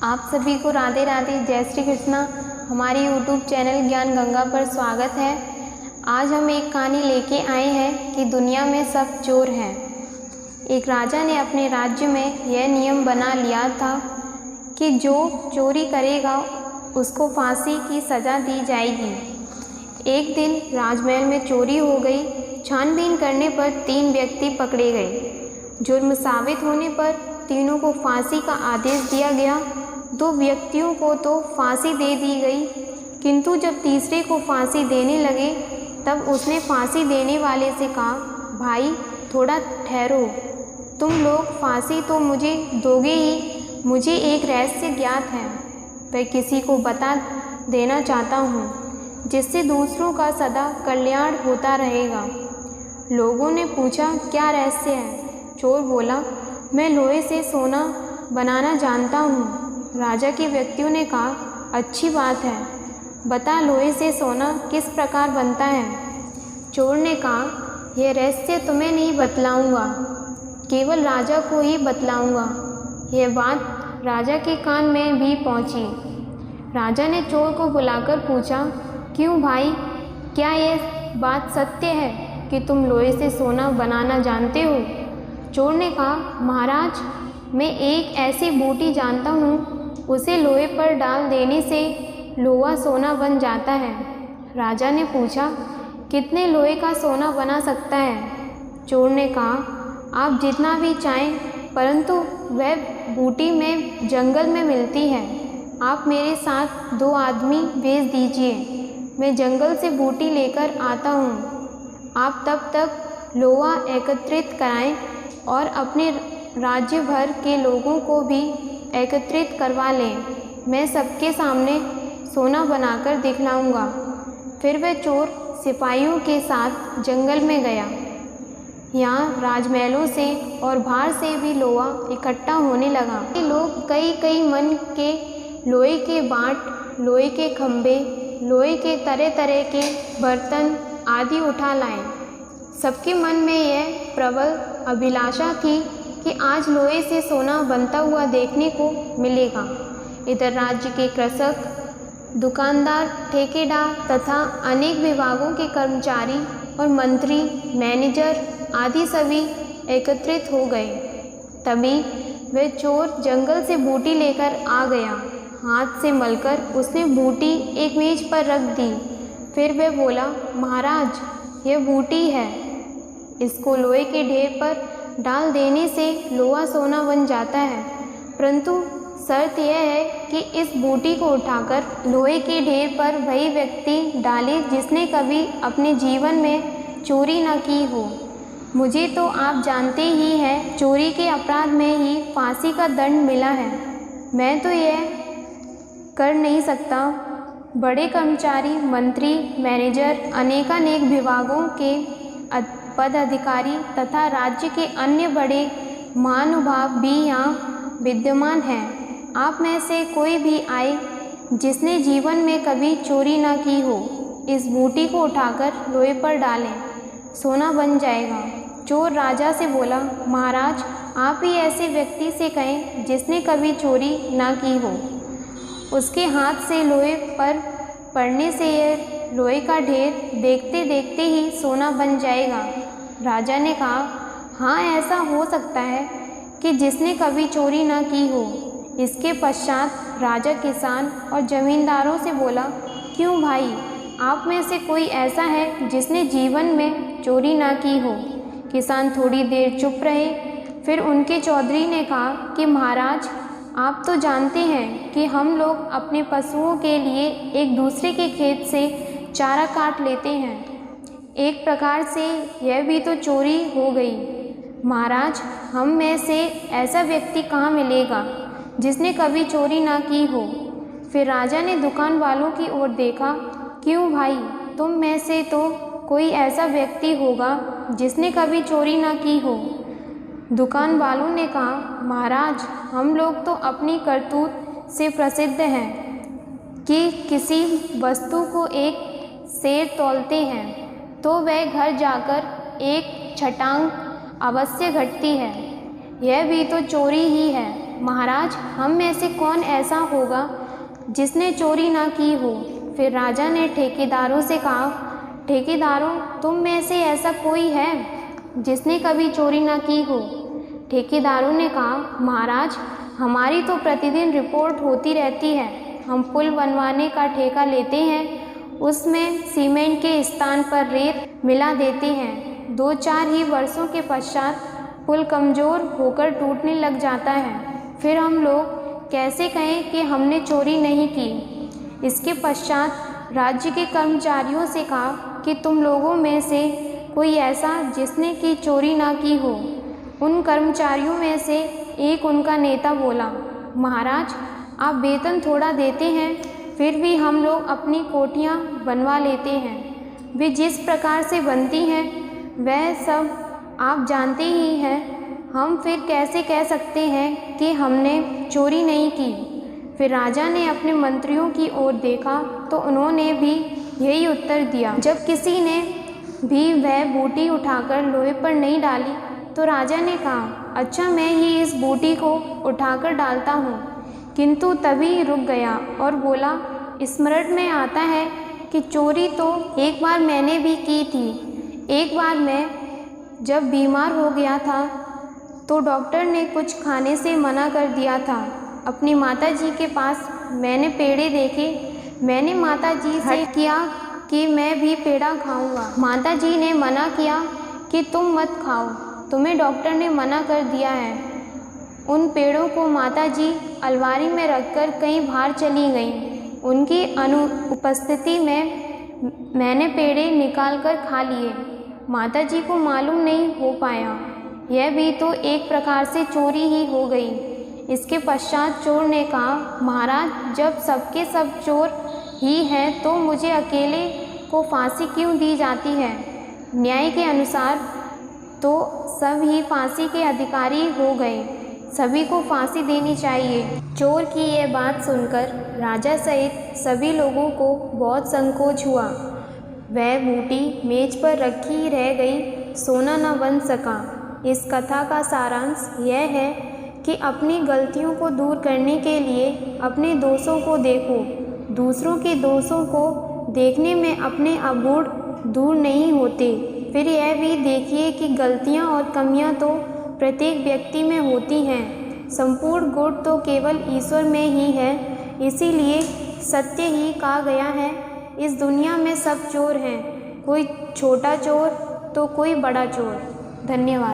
आप सभी को राधे राधे, जय श्री कृष्णा। हमारे YouTube चैनल ज्ञान गंगा पर स्वागत है। आज हम एक कहानी लेके आए हैं कि दुनिया में सब चोर हैं। एक राजा ने अपने राज्य में यह नियम बना लिया था कि जो चोरी करेगा उसको फांसी की सज़ा दी जाएगी। एक दिन राजमहल में चोरी हो गई। छानबीन करने पर 3 व्यक्ति पकड़े गए। जुर्म साबित होने पर तीनों को फांसी का आदेश दिया गया। 2 व्यक्तियों को तो फांसी दे दी गई, किंतु जब तीसरे को फांसी देने लगे तब उसने फांसी देने वाले से कहा, भाई थोड़ा ठहरो, तुम लोग फांसी तो मुझे दोगे ही, मुझे एक रहस्य ज्ञात है, वह किसी को बता देना चाहता हूँ, जिससे दूसरों का सदा कल्याण होता रहेगा। लोगों ने पूछा, क्या रहस्य है? चोर बोला, मैं लोहे से सोना बनाना जानता हूँ। राजा के व्यक्तियों ने कहा, अच्छी बात है, बता लोहे से सोना किस प्रकार बनता है। चोर ने कहा, यह रहस्य तुम्हें नहीं बतलाऊंगा, केवल राजा को ही बतलाऊंगा। यह बात राजा के कान में भी पहुंची। राजा ने चोर को बुलाकर पूछा, क्यों भाई, क्या यह बात सत्य है कि तुम लोहे से सोना बनाना जानते हो? चोर ने कहा, महाराज, मैं एक ऐसी बूटी जानता हूँ, उसे लोहे पर डाल देने से लोहा सोना बन जाता है। राजा ने पूछा, कितने लोहे का सोना बना सकता है? चोर ने कहा, आप जितना भी चाहें, परंतु वह बूटी में जंगल में मिलती है। आप मेरे साथ 2 आदमी भेज दीजिए, मैं जंगल से बूटी लेकर आता हूँ। आप तब तक लोहा एकत्रित कराएं और अपने राज्य भर के लोगों को भी एकत्रित करवा लें। मैं सबके सामने सोना बनाकर दिखलाऊंगा। फिर वह चोर सिपाहियों के साथ जंगल में गया। यहाँ राजमहलों से और बाहर से भी लोहा इकट्ठा होने लगा। ये लोग कई मन के लोहे के बाट, लोहे के खंभे, लोहे के तरह तरह के बर्तन आदि उठा लाए। सबके मन में यह प्रबल अभिलाषा थी कि आज लोहे से सोना बनता हुआ देखने को मिलेगा। इधर राज्य के कृषक, दुकानदार, ठेकेदार तथा अनेक विभागों के कर्मचारी और मंत्री, मैनेजर आदि सभी एकत्रित हो गए। तभी वह चोर जंगल से बूटी लेकर आ गया। हाथ से मलकर उसने बूटी एक मेज पर रख दी। फिर वह बोला, महाराज, यह बूटी है, इसको लोहे के ढेर पर डाल देने से लोहा सोना बन जाता है, परंतु शर्त यह है कि इस बूटी को उठाकर लोहे के ढेर पर वही व्यक्ति डाले जिसने कभी अपने जीवन में चोरी न की हो। मुझे तो आप जानते ही हैं, चोरी के अपराध में ही फांसी का दंड मिला है। मैं तो यह कर नहीं सकता। बड़े कर्मचारी, मंत्री, मैनेजर, अनेकानेक विभागों के पद अधिकारी तथा राज्य के अन्य बड़े महानुभाव भी यहाँ विद्यमान हैं। आप में से कोई भी आए जिसने जीवन में कभी चोरी न की हो, इस बूटी को उठाकर लोहे पर डालें, सोना बन जाएगा। चोर राजा से बोला, महाराज, आप ही ऐसे व्यक्ति से कहें जिसने कभी चोरी न की हो, उसके हाथ से लोहे पर पड़ने से यह लोहे का ढेर देखते देखते ही सोना बन जाएगा। राजा ने कहा, हाँ, ऐसा हो सकता है कि जिसने कभी चोरी न की हो। इसके पश्चात राजा किसान और जमींदारों से बोला, क्यों भाई, आप में से कोई ऐसा है जिसने जीवन में चोरी न की हो? किसान थोड़ी देर चुप रहे। फिर उनके चौधरी ने कहा कि महाराज, आप तो जानते हैं कि हम लोग अपने पशुओं के लिए एक दूसरे के खेत से चारा काट लेते हैं। एक प्रकार से यह भी तो चोरी हो गई। महाराज, हम में से ऐसा व्यक्ति कहाँ मिलेगा जिसने कभी चोरी ना की हो? फिर राजा ने दुकान वालों की ओर देखा, क्यों भाई, तुम में से तो कोई ऐसा व्यक्ति होगा जिसने कभी चोरी ना की हो। दुकान वालों ने कहा, महाराज, हम लोग तो अपनी करतूत से प्रसिद्ध हैं कि किसी वस्तु को एक सेर तौलते हैं तो वह घर जाकर 1 छटांग अवश्य घटती है। यह भी तो चोरी ही है। महाराज, हम में से कौन ऐसा होगा जिसने चोरी ना की हो। फिर राजा ने ठेकेदारों से कहा, ठेकेदारों, तुम में से ऐसा कोई है जिसने कभी चोरी ना की हो। ठेकेदारों ने कहा, महाराज, हमारी तो प्रतिदिन रिपोर्ट होती रहती है। हम पुल बनवाने का ठेका लेते हैं, उसमें सीमेंट के स्थान पर रेत मिला देते हैं। 2-4 ही वर्षों के पश्चात पुल कमज़ोर होकर टूटने लग जाता है। फिर हम लोग कैसे कहें कि हमने चोरी नहीं की। इसके पश्चात राज्य के कर्मचारियों से कहा कि तुम लोगों में से कोई ऐसा जिसने की चोरी ना की हो। उन कर्मचारियों में से एक उनका नेता बोला, महाराज, आप वेतन थोड़ा देते हैं, फिर भी हम लोग अपनी कोठियाँ बनवा लेते हैं। वे जिस प्रकार से बनती हैं वह सब आप जानते ही हैं। हम फिर कैसे कह सकते हैं कि हमने चोरी नहीं की। फिर राजा ने अपने मंत्रियों की ओर देखा तो उन्होंने भी यही उत्तर दिया। जब किसी ने भी वह बूटी उठाकर लोहे पर नहीं डाली तो राजा ने कहा, अच्छा, मैं ही इस बूटी को उठाकर डालता हूँ। किंतु तभी रुक गया और बोला, स्मरण में आता है कि चोरी तो एक बार मैंने भी की थी। एक बार मैं जब बीमार हो गया था तो डॉक्टर ने कुछ खाने से मना कर दिया था। अपनी माताजी के पास मैंने पेड़े देखे। मैंने माताजी से किया कि मैं भी पेड़ा खाऊंगा। माताजी ने मना किया कि तुम मत खाओ, तुम्हें डॉक्टर ने मना कर दिया है। उन पेड़ों को माताजी अलमारी में रखकर कहीं बाहर चली गईं। उनकी अनुपस्थिति में मैंने पेड़े निकालकर खा लिए। माताजी को मालूम नहीं हो पाया। यह भी तो एक प्रकार से चोरी ही हो गई। इसके पश्चात चोर ने कहा, महाराज, जब सबके सब चोर ही हैं तो मुझे अकेले को फांसी क्यों दी जाती है। न्याय के अनुसार तो सब ही फांसी के अधिकारी हो गए। सभी को फांसी देनी चाहिए। चोर की यह बात सुनकर राजा सहित सभी लोगों को बहुत संकोच हुआ। वह बूटी मेज पर रखी ही रह गई, सोना न बन सका। इस कथा का सारांश यह है कि अपनी गलतियों को दूर करने के लिए अपने दोषों को देखो। दूसरों के दोषों को देखने में अपने अवगुण दूर नहीं होते। फिर यह भी देखिए कि गलतियां और कमियां तो प्रत्येक व्यक्ति में होती हैं। संपूर्ण गुण तो केवल ईश्वर में ही है। इसीलिए सत्य ही कहा गया है, इस दुनिया में सब चोर हैं, कोई छोटा चोर तो कोई बड़ा चोर। धन्यवाद।